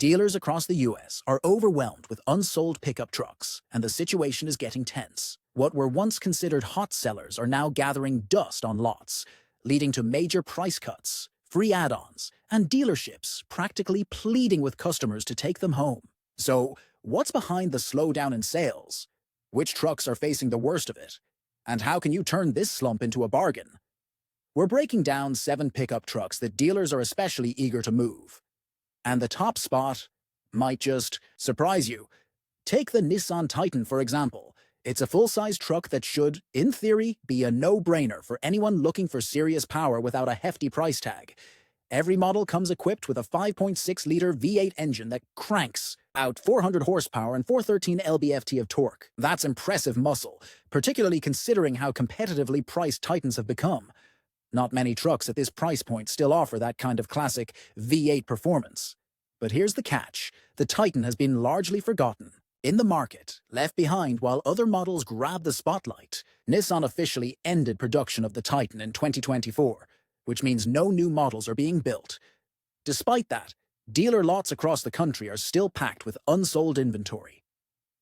Dealers across the US are overwhelmed with unsold pickup trucks, and the situation is getting tense. What were once considered hot sellers are now gathering dust on lots, leading to major price cuts, free add-ons, and dealerships practically pleading with customers to take them home. So, what's behind the slowdown in sales? Which trucks are facing the worst of it? And how can you turn this slump into a bargain? We're breaking down 7 pickup trucks that dealers are especially eager to move. And the top spot might just surprise you. Take the Nissan Titan, for example. It's a full-size truck that should, in theory, be a no-brainer for anyone looking for serious power without a hefty price tag. Every model comes equipped with a 5.6-liter V8 engine that cranks out 400 horsepower and 413 lb-ft of torque. That's impressive muscle, particularly considering how competitively priced Titans have become. Not many trucks at this price point still offer that kind of classic V8 performance. But here's the catch. The Titan has been largely forgotten. In the market, left behind while other models grab the spotlight, Nissan officially ended production of the Titan in 2024, which means no new models are being built. Despite that, dealer lots across the country are still packed with unsold inventory.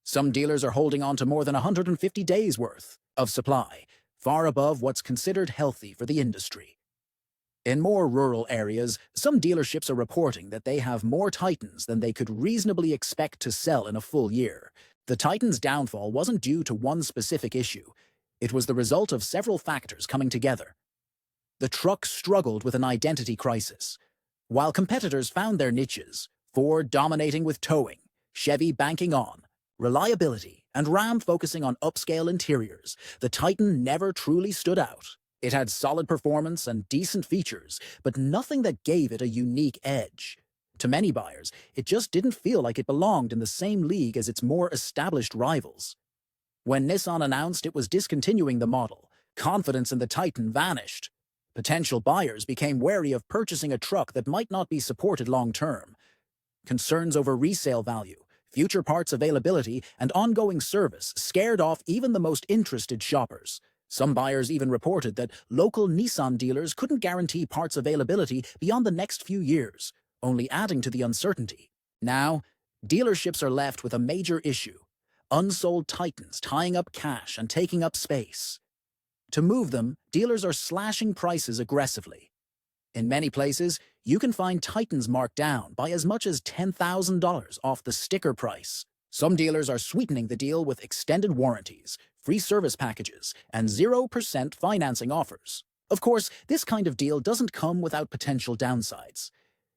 Some dealers are holding on to more than 150 days' worth of supply, far above what's considered healthy for the industry. In more rural areas, some dealerships are reporting that they have more Titans than they could reasonably expect to sell in a full year. The Titan's downfall wasn't due to one specific issue. It was the result of several factors coming together. The truck struggled with an identity crisis. While competitors found their niches, Ford dominating with towing, Chevy banking on reliability, and Ram focusing on upscale interiors, the Titan never truly stood out. It had solid performance and decent features, but nothing that gave it a unique edge. To many buyers, it just didn't feel like it belonged in the same league as its more established rivals. When Nissan announced it was discontinuing the model, confidence in the Titan vanished. Potential buyers became wary of purchasing a truck that might not be supported long-term. Concerns over resale value, future parts availability, and ongoing service scared off even the most interested shoppers. Some buyers even reported that local Nissan dealers couldn't guarantee parts availability beyond the next few years, only adding to the uncertainty. Now, dealerships are left with a major issue: unsold Titans tying up cash and taking up space. To move them, dealers are slashing prices aggressively. In many places, you can find Titans marked down by as much as $10,000 off the sticker price. Some dealers are sweetening the deal with extended warranties, free service packages, and 0% financing offers. Of course, this kind of deal doesn't come without potential downsides.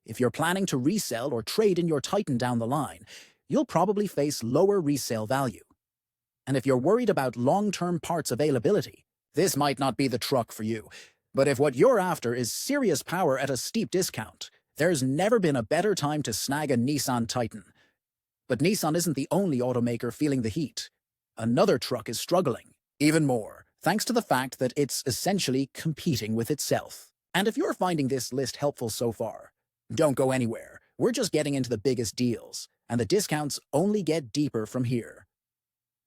If you're planning to resell or trade in your Titan down the line, you'll probably face lower resale value. And if you're worried about long-term parts availability, this might not be the truck for you. But if what you're after is serious power at a steep discount, there's never been a better time to snag a Nissan Titan. But Nissan isn't the only automaker feeling the heat. Another truck is struggling, even more, thanks to the fact that it's essentially competing with itself. And if you're finding this list helpful so far, don't go anywhere. We're just getting into the biggest deals, and the discounts only get deeper from here.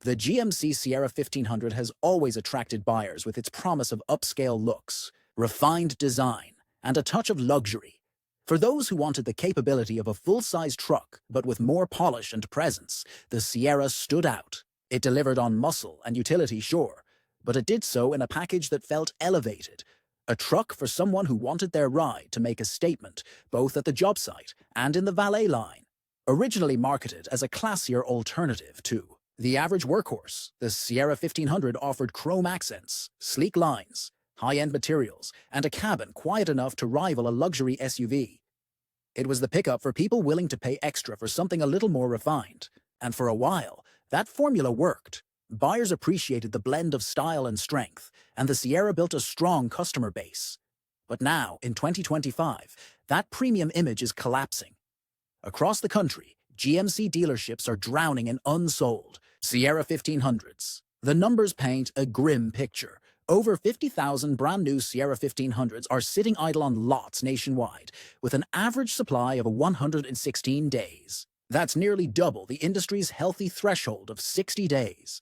The GMC Sierra 1500 has always attracted buyers with its promise of upscale looks, refined design, and a touch of luxury. For those who wanted the capability of a full-size truck, but with more polish and presence, the Sierra stood out. It delivered on muscle and utility, sure, but it did so in a package that felt elevated. A truck for someone who wanted their ride to make a statement, both at the job site and in the valet line. Originally marketed as a classier alternative to the average workhorse, the Sierra 1500 offered chrome accents, sleek lines, high-end materials, and a cabin quiet enough to rival a luxury SUV. It was the pickup for people willing to pay extra for something a little more refined. And for a while, that formula worked. Buyers appreciated the blend of style and strength, and the Sierra built a strong customer base. But now, in 2025, that premium image is collapsing. Across the country, GMC dealerships are drowning in unsold Sierra 1500s. The numbers paint a grim picture. Over 50,000 brand-new Sierra 1500s are sitting idle on lots nationwide, with an average supply of 116 days. That's nearly double the industry's healthy threshold of 60 days.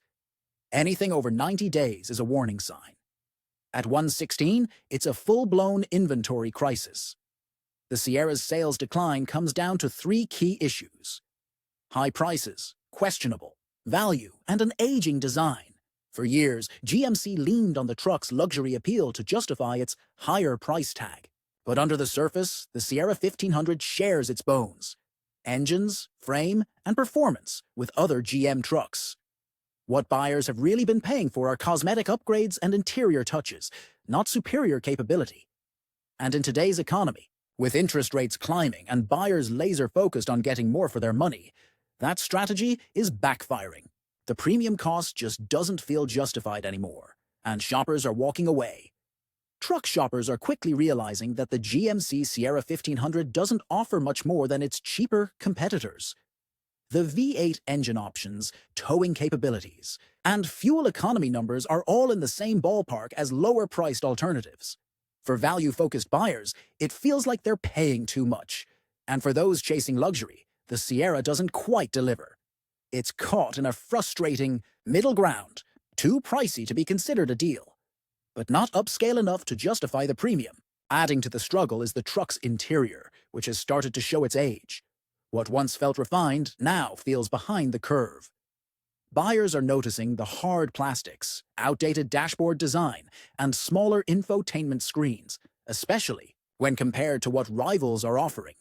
Anything over 90 days is a warning sign. At 116, it's a full-blown inventory crisis. The Sierra's sales decline comes down to three key issues: high prices, questionable value, and an aging design. For years, GMC leaned on the truck's luxury appeal to justify its higher price tag. But under the surface, the Sierra 1500 shares its bones: engines, frame, and performance with other GM trucks. What buyers have really been paying for are cosmetic upgrades and interior touches, not superior capability. And in today's economy, with interest rates climbing and buyers laser-focused on getting more for their money, that strategy is backfiring. The premium cost just doesn't feel justified anymore, and shoppers are walking away. Truck shoppers are quickly realizing that the GMC Sierra 1500 doesn't offer much more than its cheaper competitors. The V8 engine options, towing capabilities, and fuel economy numbers are all in the same ballpark as lower-priced alternatives. For value-focused buyers, it feels like they're paying too much. And for those chasing luxury, the Sierra doesn't quite deliver. It's caught in a frustrating middle ground, too pricey to be considered a deal, but not upscale enough to justify the premium. Adding to the struggle is the truck's interior, which has started to show its age. What once felt refined now feels behind the curve. Buyers are noticing the hard plastics, outdated dashboard design, and smaller infotainment screens, especially when compared to what rivals are offering.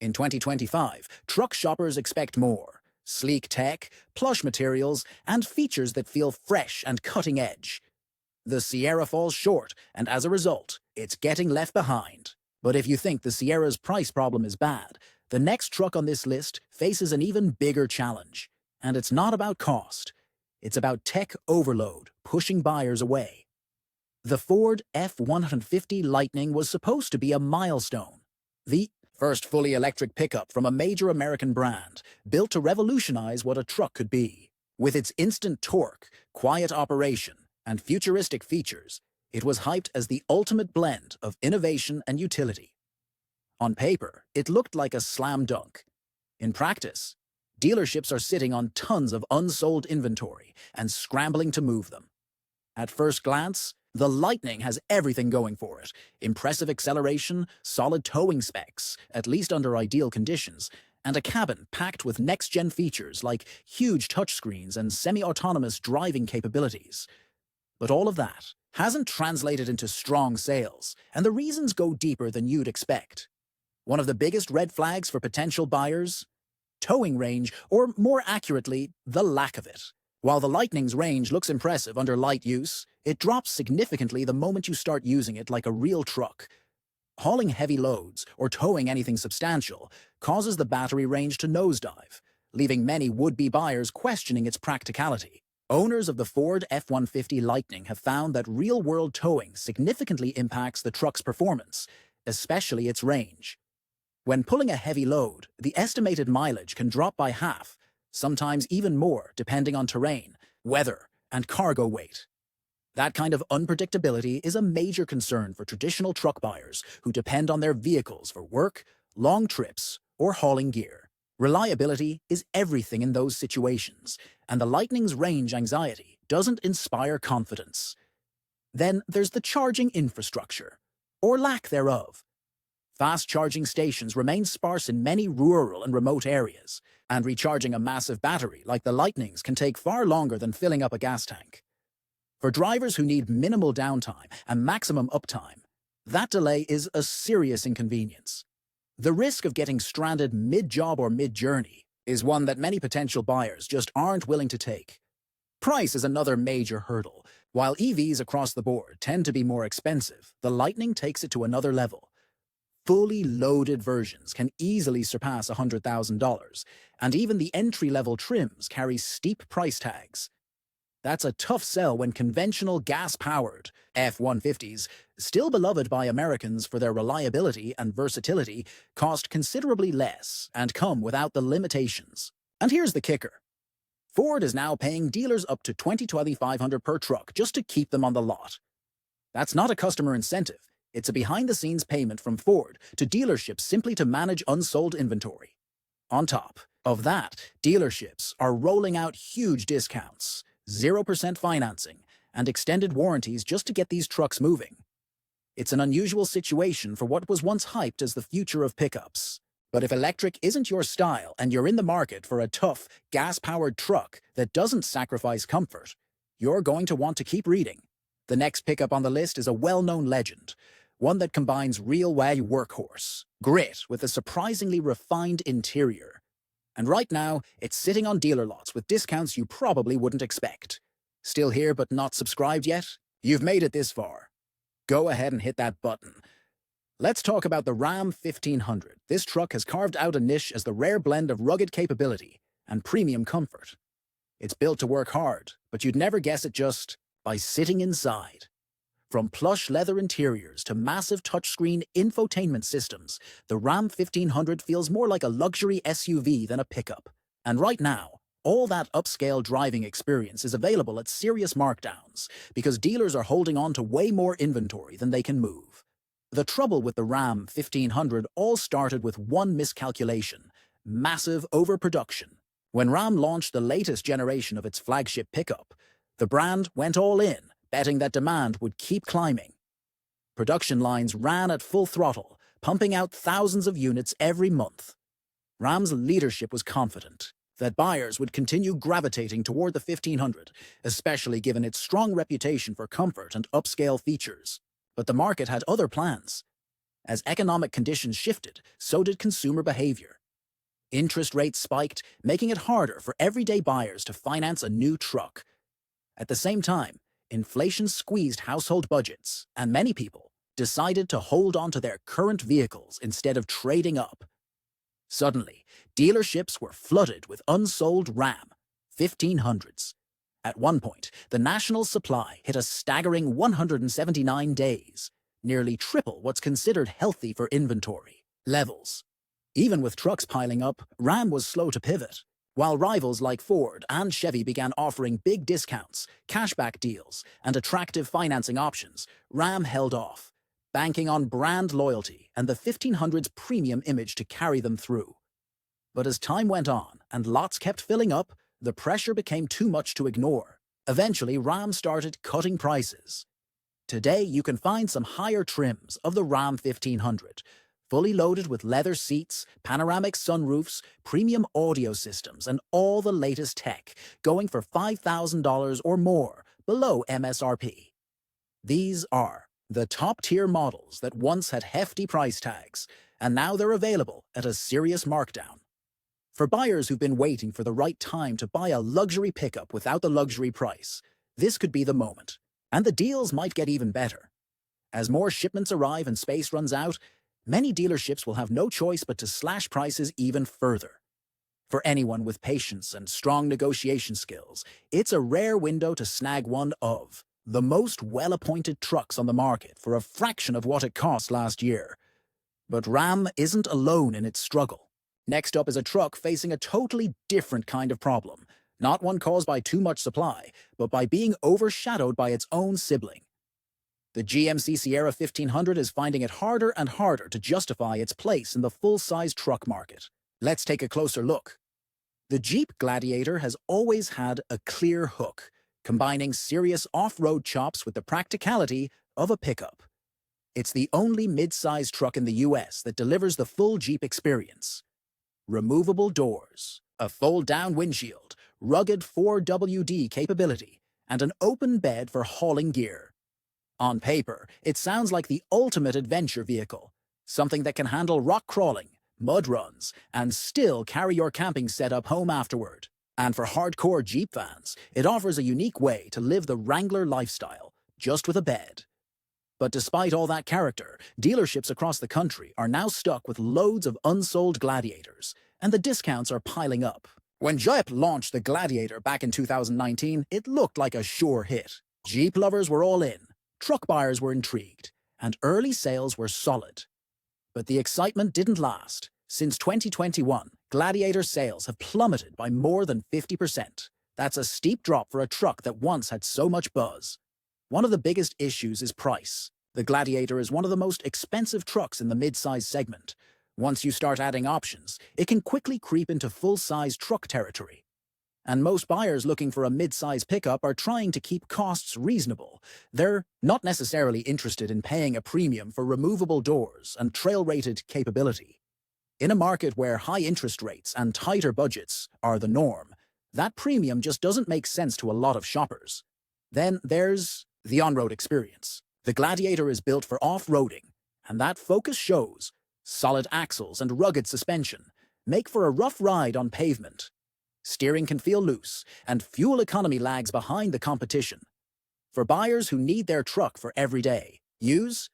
In 2025, truck shoppers expect more: sleek tech, plush materials, and features that feel fresh and cutting edge. The Sierra falls short, and as a result, it's getting left behind. But if you think the Sierra's price problem is bad, the next truck on this list faces an even bigger challenge. And it's not about cost. It's about tech overload, pushing buyers away. The Ford F-150 Lightning was supposed to be a milestone. The first fully electric pickup from a major American brand, built to revolutionize what a truck could be. With its instant torque, quiet operation, and futuristic features, it was hyped as the ultimate blend of innovation and utility. On paper, it looked like a slam dunk. In practice, dealerships are sitting on tons of unsold inventory and scrambling to move them. At first glance, the Lightning has everything going for it: impressive acceleration, solid towing specs, at least under ideal conditions, and a cabin packed with next-gen features like huge touchscreens and semi-autonomous driving capabilities. But all of that hasn't translated into strong sales, and the reasons go deeper than you'd expect. One of the biggest red flags for potential buyers? Towing range, or more accurately, the lack of it. While the Lightning's range looks impressive under light use, it drops significantly the moment you start using it like a real truck. Hauling heavy loads, or towing anything substantial, causes the battery range to nosedive, leaving many would-be buyers questioning its practicality. Owners of the Ford F-150 Lightning have found that real-world towing significantly impacts the truck's performance, especially its range. When pulling a heavy load, the estimated mileage can drop by half, sometimes even more depending on terrain, weather, and cargo weight. That kind of unpredictability is a major concern for traditional truck buyers who depend on their vehicles for work, long trips, or hauling gear. Reliability is everything in those situations, and the Lightning's range anxiety doesn't inspire confidence. Then there's the charging infrastructure, or lack thereof. Fast charging stations remain sparse in many rural and remote areas, and recharging a massive battery like the Lightning's can take far longer than filling up a gas tank. For drivers who need minimal downtime and maximum uptime, that delay is a serious inconvenience. The risk of getting stranded mid-job or mid-journey is one that many potential buyers just aren't willing to take. Price is another major hurdle. While EVs across the board tend to be more expensive, the Lightning takes it to another level. Fully loaded versions can easily surpass $100,000, and even the entry-level trims carry steep price tags. That's a tough sell when conventional gas-powered F-150s, still beloved by Americans for their reliability and versatility, cost considerably less and come without the limitations. And here's the kicker. Ford is now paying dealers up to $20,500 per truck just to keep them on the lot. That's not a customer incentive. It's a behind-the-scenes payment from Ford to dealerships simply to manage unsold inventory. On top of that, dealerships are rolling out huge discounts, 0% financing, and extended warranties just to get these trucks moving. It's an unusual situation for what was once hyped as the future of pickups. But if electric isn't your style and you're in the market for a tough, gas-powered truck that doesn't sacrifice comfort, you're going to want to keep reading. The next pickup on the list is a well-known legend, one that combines real-way workhorse, grit with a surprisingly refined interior. And right now, it's sitting on dealer lots with discounts you probably wouldn't expect. Still here but not subscribed yet? You've made it this far. Go ahead and hit that button. Let's talk about the Ram 1500. This truck has carved out a niche as the rare blend of rugged capability and premium comfort. It's built to work hard, but you'd never guess it just by sitting inside. From plush leather interiors to massive touchscreen infotainment systems, the Ram 1500 feels more like a luxury SUV than a pickup. And right now, all that upscale driving experience is available at serious markdowns because dealers are holding on to way more inventory than they can move. The trouble with the Ram 1500 all started with one miscalculation: massive overproduction. When Ram launched the latest generation of its flagship pickup, the brand went all in, betting that demand would keep climbing. Production lines ran at full throttle, pumping out thousands of units every month. Ram's leadership was confident that buyers would continue gravitating toward the 1500, especially given its strong reputation for comfort and upscale features. But the market had other plans. As economic conditions shifted, so did consumer behavior. Interest rates spiked, making it harder for everyday buyers to finance a new truck. At the same time, inflation squeezed household budgets, and many people decided to hold on to their current vehicles instead of trading up. Suddenly, dealerships were flooded with unsold Ram 1500s. At one point, the national supply hit a staggering 179 days, nearly triple what's considered healthy for inventory levels. Even with trucks piling up, Ram was slow to pivot. While rivals like Ford and Chevy began offering big discounts, cashback deals, and attractive financing options, Ram held off, banking on brand loyalty and the 1500's premium image to carry them through. But as time went on and lots kept filling up, the pressure became too much to ignore. Eventually, Ram started cutting prices. Today, you can find some higher trims of the Ram 1500, fully loaded with leather seats, panoramic sunroofs, premium audio systems, and all the latest tech, going for $5,000 or more, below MSRP. These are the top-tier models that once had hefty price tags, and now they're available at a serious markdown. For buyers who've been waiting for the right time to buy a luxury pickup without the luxury price, this could be the moment. And the deals might get even better. As more shipments arrive and space runs out, many dealerships will have no choice but to slash prices even further. For anyone with patience and strong negotiation skills, it's a rare window to snag one of the most well-appointed trucks on the market for a fraction of what it cost last year. But Ram isn't alone in its struggle. Next up is a truck facing a totally different kind of problem, not one caused by too much supply, but by being overshadowed by its own sibling. The GMC Sierra 1500 is finding it harder and harder to justify its place in the full-size truck market. Let's take a closer look. The Jeep Gladiator has always had a clear hook, combining serious off-road chops with the practicality of a pickup. It's the only mid-size truck in the US that delivers the full Jeep experience. Removable doors, a fold-down windshield, rugged 4WD capability, and an open bed for hauling gear. On paper, it sounds like the ultimate adventure vehicle, something that can handle rock crawling, mud runs, and still carry your camping setup home afterward. And for hardcore Jeep fans, it offers a unique way to live the Wrangler lifestyle, just with a bed. But despite all that character, dealerships across the country are now stuck with loads of unsold Gladiators, and the discounts are piling up. When Jeep launched the Gladiator back in 2019, it looked like a sure hit. Jeep lovers were all in, truck buyers were intrigued, and early sales were solid. But the excitement didn't last. Since 2021, Gladiator sales have plummeted by more than 50%. That's a steep drop for a truck that once had so much buzz. One of the biggest issues is price. The Gladiator is one of the most expensive trucks in the mid-size segment. Once you start adding options, it can quickly creep into full-size truck territory. And most buyers looking for a mid-size pickup are trying to keep costs reasonable. They're not necessarily interested in paying a premium for removable doors and trail-rated capability. In a market where high interest rates and tighter budgets are the norm, that premium just doesn't make sense to a lot of shoppers. Then there's the on-road experience. The Gladiator is built for off-roading, and that focus shows. Solid axles and rugged suspension make for a rough ride on pavement. Steering can feel loose, and fuel economy lags behind the competition. For buyers who need their truck for everyday use,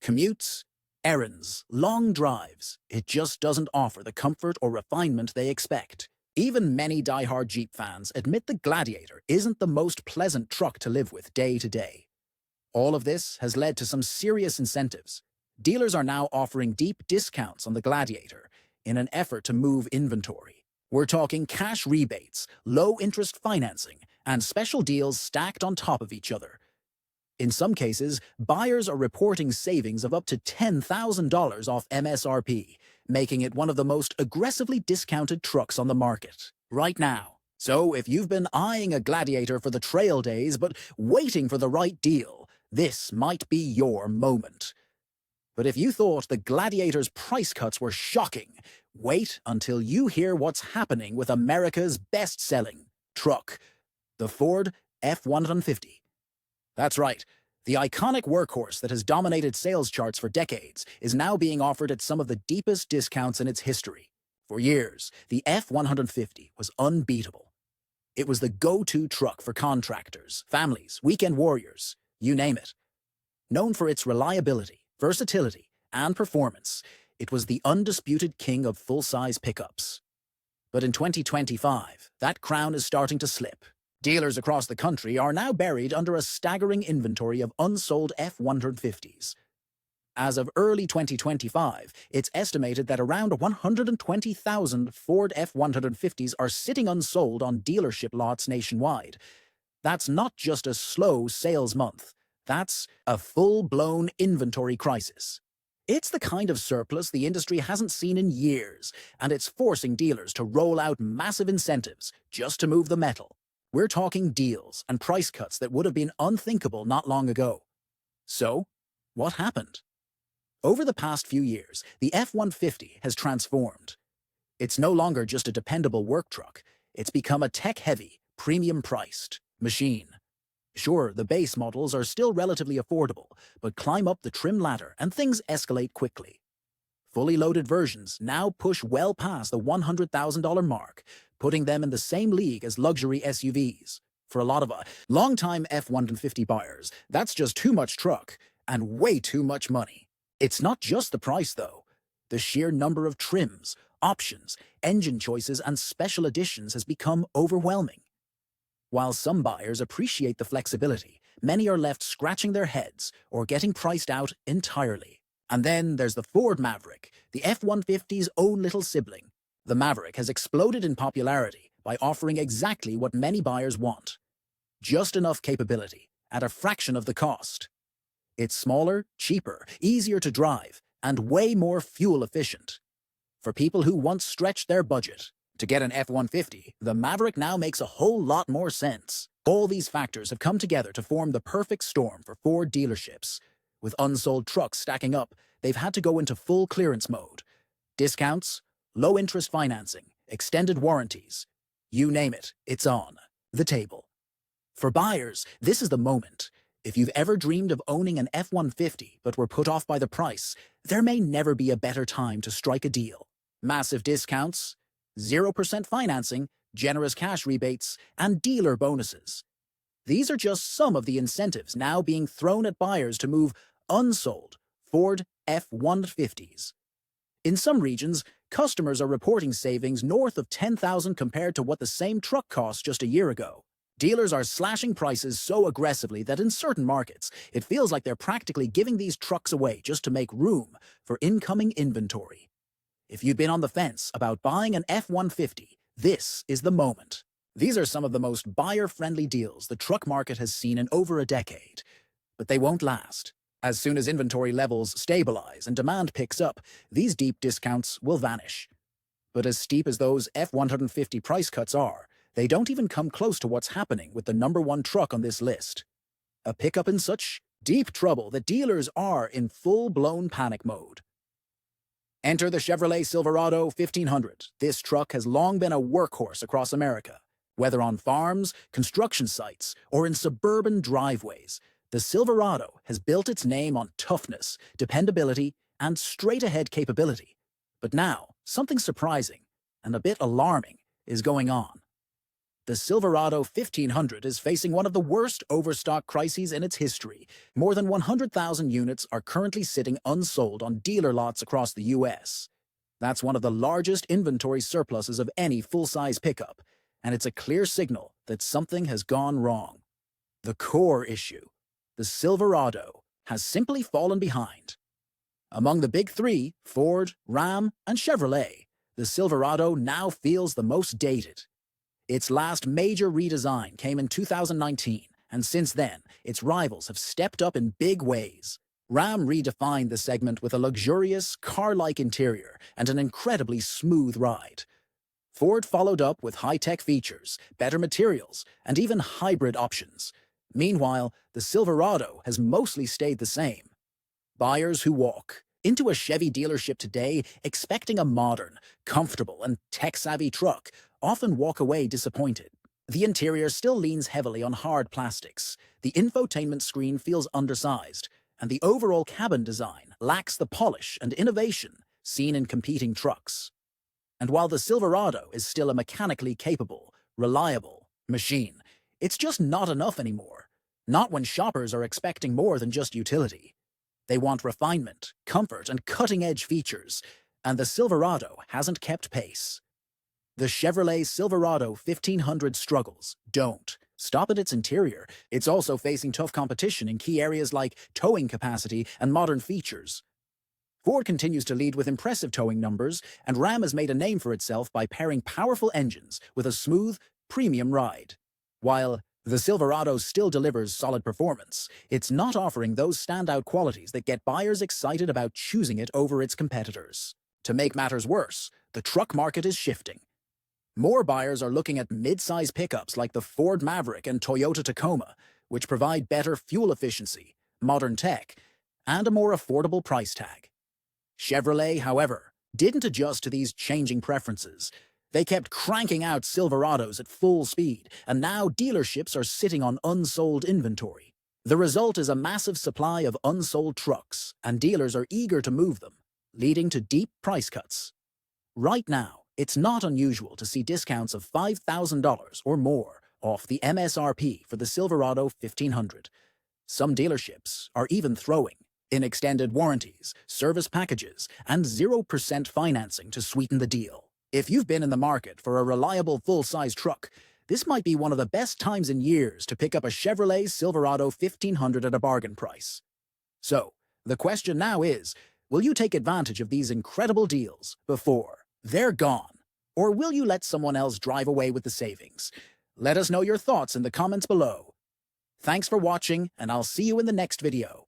commutes, errands, long drives, it just doesn't offer the comfort or refinement they expect. Even many die-hard Jeep fans admit the Gladiator isn't the most pleasant truck to live with day to day. All of this has led to some serious incentives. Dealers are now offering deep discounts on the Gladiator in an effort to move inventory. We're talking cash rebates, low-interest financing, and special deals stacked on top of each other. In some cases, buyers are reporting savings of up to $10,000 off MSRP, making it one of the most aggressively discounted trucks on the market right now. So if you've been eyeing a Gladiator for the trail days but waiting for the right deal, this might be your moment. But if you thought the Gladiator's price cuts were shocking, wait until you hear what's happening with America's best-selling truck, the Ford F-150. That's right, the iconic workhorse that has dominated sales charts for decades is now being offered at some of the deepest discounts in its history. For years, the F-150 was unbeatable. It was the go-to truck for contractors, families, weekend warriors, you name it. Known for its reliability, versatility, and performance, it was the undisputed king of full-size pickups. But in 2025, that crown is starting to slip. Dealers across the country are now buried under a staggering inventory of unsold F-150s. As of early 2025, it's estimated that around 120,000 Ford F-150s are sitting unsold on dealership lots nationwide. That's not just a slow sales month. That's a full-blown inventory crisis. It's the kind of surplus the industry hasn't seen in years, and it's forcing dealers to roll out massive incentives just to move the metal. We're talking deals and price cuts that would have been unthinkable not long ago. So, what happened? Over the past few years, the F-150 has transformed. It's no longer just a dependable work truck. It's become a tech-heavy, premium-priced machine. Sure, the base models are still relatively affordable, but climb up the trim ladder and things escalate quickly. Fully loaded versions now push well past the $100,000 mark, putting them in the same league as luxury SUVs. For a lot of longtime F-150 buyers, that's just too much truck and way too much money. It's not just the price, though. The sheer number of trims, options, engine choices, and special editions has become overwhelming. While some buyers appreciate the flexibility, many are left scratching their heads or getting priced out entirely. And then there's the Ford Maverick, the F-150's own little sibling. The Maverick has exploded in popularity by offering exactly what many buyers want. Just enough capability, at a fraction of the cost. It's smaller, cheaper, easier to drive, and way more fuel efficient. For people who once stretched their budget, to get an F-150, the Maverick now makes a whole lot more sense. All these factors have come together to form the perfect storm for Ford dealerships. With unsold trucks stacking up, they've had to go into full clearance mode. Discounts, low-interest financing, extended warranties. You name it, it's on the table. For buyers, this is the moment. If you've ever dreamed of owning an F-150 but were put off by the price, there may never be a better time to strike a deal. Massive discounts, 0% financing, generous cash rebates, and dealer bonuses. These are just some of the incentives now being thrown at buyers to move unsold Ford F-150s. In some regions, customers are reporting savings north of $10,000 compared to what the same truck cost just a year ago. Dealers are slashing prices so aggressively that in certain markets, it feels like they're practically giving these trucks away just to make room for incoming inventory. If you've been on the fence about buying an F-150, this is the moment. These are some of the most buyer-friendly deals the truck market has seen in over a decade. But they won't last. As soon as inventory levels stabilize and demand picks up, these deep discounts will vanish. But as steep as those F-150 price cuts are, They don't even come close to what's happening with the #1 truck on this list. A pickup in such deep trouble that dealers are in full-blown panic mode. Enter the Chevrolet Silverado 1500. This truck has long been a workhorse across America. Whether on farms, construction sites, or in suburban driveways, the Silverado has built its name on toughness, dependability, and straight-ahead capability. But now, something surprising and a bit alarming is going on. The Silverado 1500 is facing one of the worst overstock crises in its history. More than 100,000 units are currently sitting unsold on dealer lots across the U.S. That's one of the largest inventory surpluses of any full-size pickup, and it's a clear signal that something has gone wrong. The core issue: the Silverado has simply fallen behind. Among the big three, Ford, Ram, and Chevrolet, the Silverado now feels the most dated. Its last major redesign came in 2019, and since then, its rivals have stepped up in big ways. Ram redefined the segment with a luxurious, car-like interior and an incredibly smooth ride. Ford followed up with high-tech features, better materials, and even hybrid options. Meanwhile, the Silverado has mostly stayed the same. Buyers who walk into a Chevy dealership today expecting a modern, comfortable, and tech-savvy truck often walk away disappointed. The interior still leans heavily on hard plastics, the infotainment screen feels undersized, and the overall cabin design lacks the polish and innovation seen in competing trucks. And while the Silverado is still a mechanically capable, reliable machine, it's just not enough anymore. Not when shoppers are expecting more than just utility. They want refinement, comfort, and cutting-edge features, and the Silverado hasn't kept pace. The Chevrolet Silverado 1500 struggles don't stop at its interior. It's also facing tough competition in key areas like towing capacity and modern features. Ford continues to lead with impressive towing numbers, and Ram has made a name for itself by pairing powerful engines with a smooth, premium ride. While the Silverado still delivers solid performance, it's not offering those standout qualities that get buyers excited about choosing it over its competitors. To make matters worse, the truck market is shifting. More buyers are looking at mid-size pickups like the Ford Maverick and Toyota Tacoma, which provide better fuel efficiency, modern tech, and a more affordable price tag. Chevrolet, however, didn't adjust to these changing preferences. They kept cranking out Silverados at full speed, and now dealerships are sitting on unsold inventory. The result is a massive supply of unsold trucks, and dealers are eager to move them, leading to deep price cuts. Right now, it's not unusual to see discounts of $5,000 or more off the MSRP for the Silverado 1500. Some dealerships are even throwing in extended warranties, service packages, and 0% financing to sweeten the deal. If you've been in the market for a reliable full-size truck, this might be one of the best times in years to pick up a Chevrolet Silverado 1500 at a bargain price. So, the question now is, will you take advantage of these incredible deals before they're gone? Or will you let someone else drive away with the savings? Let us know your thoughts in the comments below. Thanks for watching, and I'll see you in the next video.